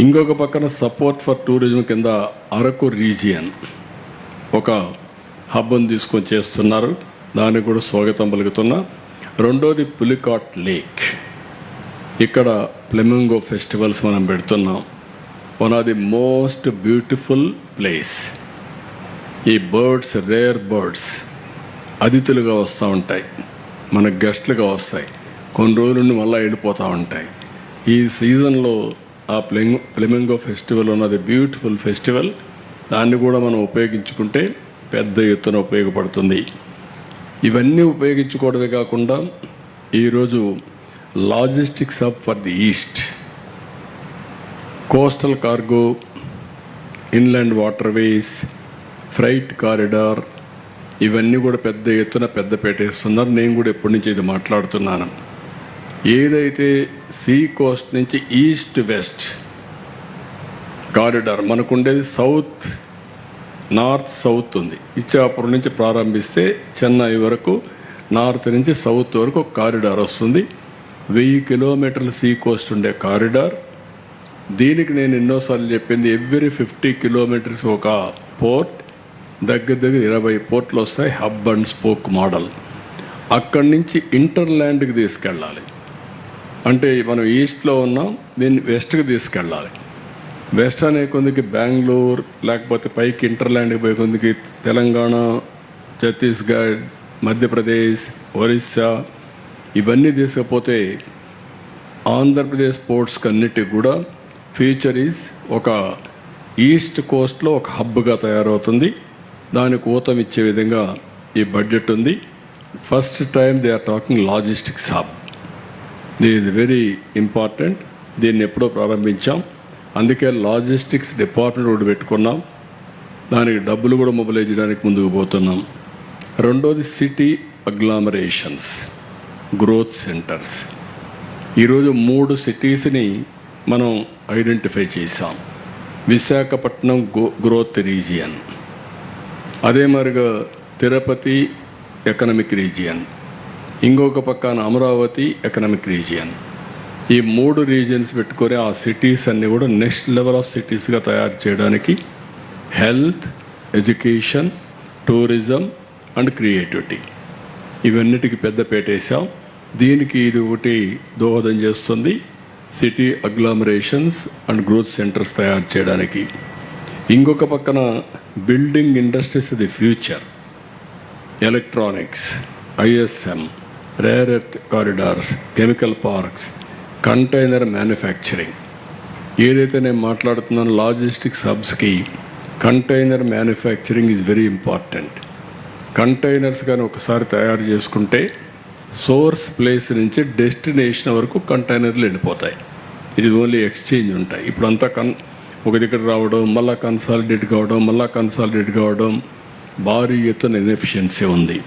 ఇంకొక పక్కన support for tourism కింద అరకు రీజియన్ ఒక హబ్ని తీసుకొని చేస్తున్నారు, దానికి కూడా స్వాగతం పలుకుతున్నా. రెండోది పులికాట్ లేక్, ఇక్కడ ఫ్లెమింగో ఫెస్టివల్స్ మనం పెడుతున్నాం. One of the most beautiful place. ఈ బర్డ్స్, రేర్ బర్డ్స్ అతిథులుగా వస్తూ ఉంటాయి, మన గెస్ట్లుగా వస్తాయి, కొన్ని రోజుల నుండి మళ్ళీ వెళ్ళిపోతూ ఉంటాయి. ఈ సీజన్లో ఆ ఫ్లెమింగో ఫెస్టివల్ ఉన్నది బ్యూటిఫుల్ ఫెస్టివల్, దాన్ని కూడా మనం ఉపయోగించుకుంటే పెద్ద ఎత్తున ఉపయోగపడుతుంది. ఇవన్నీ ఉపయోగించుకోవడమే కాకుండా ఈరోజు logistics hub for the east, coastal cargo, inland waterways, freight corridor, ఇవన్నీ కూడా పెద్ద ఎత్తున పెద్దపేట వేస్తున్నారు. నేను కూడా ఎప్పటి నుంచి ఇది మాట్లాడుతున్నాను. ఏదైతే సీ కోస్ట్ నుంచి ఈస్ట్ వెస్ట్ కారిడార్ మనకుండేది, సౌత్ నార్త్ సౌత్ ఉంది. ఇచ్చాపురం నుంచి ప్రారంభిస్తే చెన్నై వరకు, నార్త్ నుంచి సౌత్ వరకు ఒక కారిడార్ వస్తుంది. 1000 కిలోమీటర్ల సీ కోస్ట్ ఉండే కారిడార్. దీనికి నేను ఎన్నోసార్లు చెప్పింది, ఎవ్రీ 50 కిలోమీటర్స్ ఒక పోర్ట్, దగ్గర 20 పోర్ట్లు వస్తాయి. Hub and spoke model. అక్కడి నుంచి ఇంటర్లాండ్కి తీసుకెళ్ళాలి. అంటే మనం ఈస్ట్లో ఉన్నాం, దీన్ని వెస్ట్కి తీసుకెళ్ళాలి. వెస్ట్ అనే కొందికి బెంగళూరు, లేకపోతే పైకి ఇంటర్లాండ్కి పోయే కొందికి తెలంగాణ, ఛత్తీస్గఢ్, మధ్యప్రదేశ్, ఒరిస్సా, ఇవన్నీ తీసుకపోతే ఆంధ్రప్రదేశ్ పోర్ట్స్కి అన్నిటికి కూడా ఫ్యూచర్ ఈజ్ ఒక ఈస్ట్ కోస్ట్లో ఒక హబ్గా తయారవుతుంది. దానికి ఊతం ఇచ్చే విధంగా ఈ బడ్జెట్ ఉంది. First time they are talking logistics hub. This is very important. దీన్ని ఎప్పుడో ప్రారంభించాం, అందుకే లాజిస్టిక్స్ డిపార్ట్మెంట్ కూడా పెట్టుకున్నాం. దానికి డబ్బులు కూడా మొబిలైజ్ చేయడానికి ముందుకు పోతున్నాం. రెండోది సిటీ అగ్లామరేషన్స్, గ్రోత్ సెంటర్స్. ఈరోజు 3 సిటీస్ని మనం ఐడెంటిఫై చేసాం. విశాఖపట్నం గ్రోత్ రీజియన్, అదే మరిగా తిరుపతి ఎకనమిక్ రీజియన్, ఇంకొక పక్కన అమరావతి ఎకనమిక్ రీజియన్. ఈ 3 రీజియన్స్ పెట్టుకొని ఆ సిటీస్ అన్నీ కూడా నెక్స్ట్ లెవెల్ ఆఫ్ సిటీస్గా తయారు చేయడానికి health, education, tourism and creativity, ఇవన్నిటికీ పెద్ద పెట్టేశాం. దీనికి ఇది ఒకటి దోహదం చేస్తుంది, city agglomerations and growth centres తయారు చేయడానికి. ఇంకొక పక్కన building industries the future, electronics, ISM, rare earth corridors, chemical parks, container manufacturing. ఏదైతే నేను మాట్లాడుతున్నాను లాజిస్టిక్స్ హబ్స్కి container manufacturing is very important. Containers కానీ ఒకసారి తయారు చేసుకుంటే సోర్స్ ప్లేస్ నుంచి డెస్టినేషన్ వరకు కంటైనర్లు వెళ్ళిపోతాయి. ఇది ఓన్లీ ఎక్స్చేంజ్ ఉంటాయి. ఇప్పుడు అంతా ఒక దగ్గర రావడం, మళ్ళీ కన్సాలిడేట్ కావడం, భారీ ఎత్తున ఇన్ఎఫిషియన్సీ ఉంది.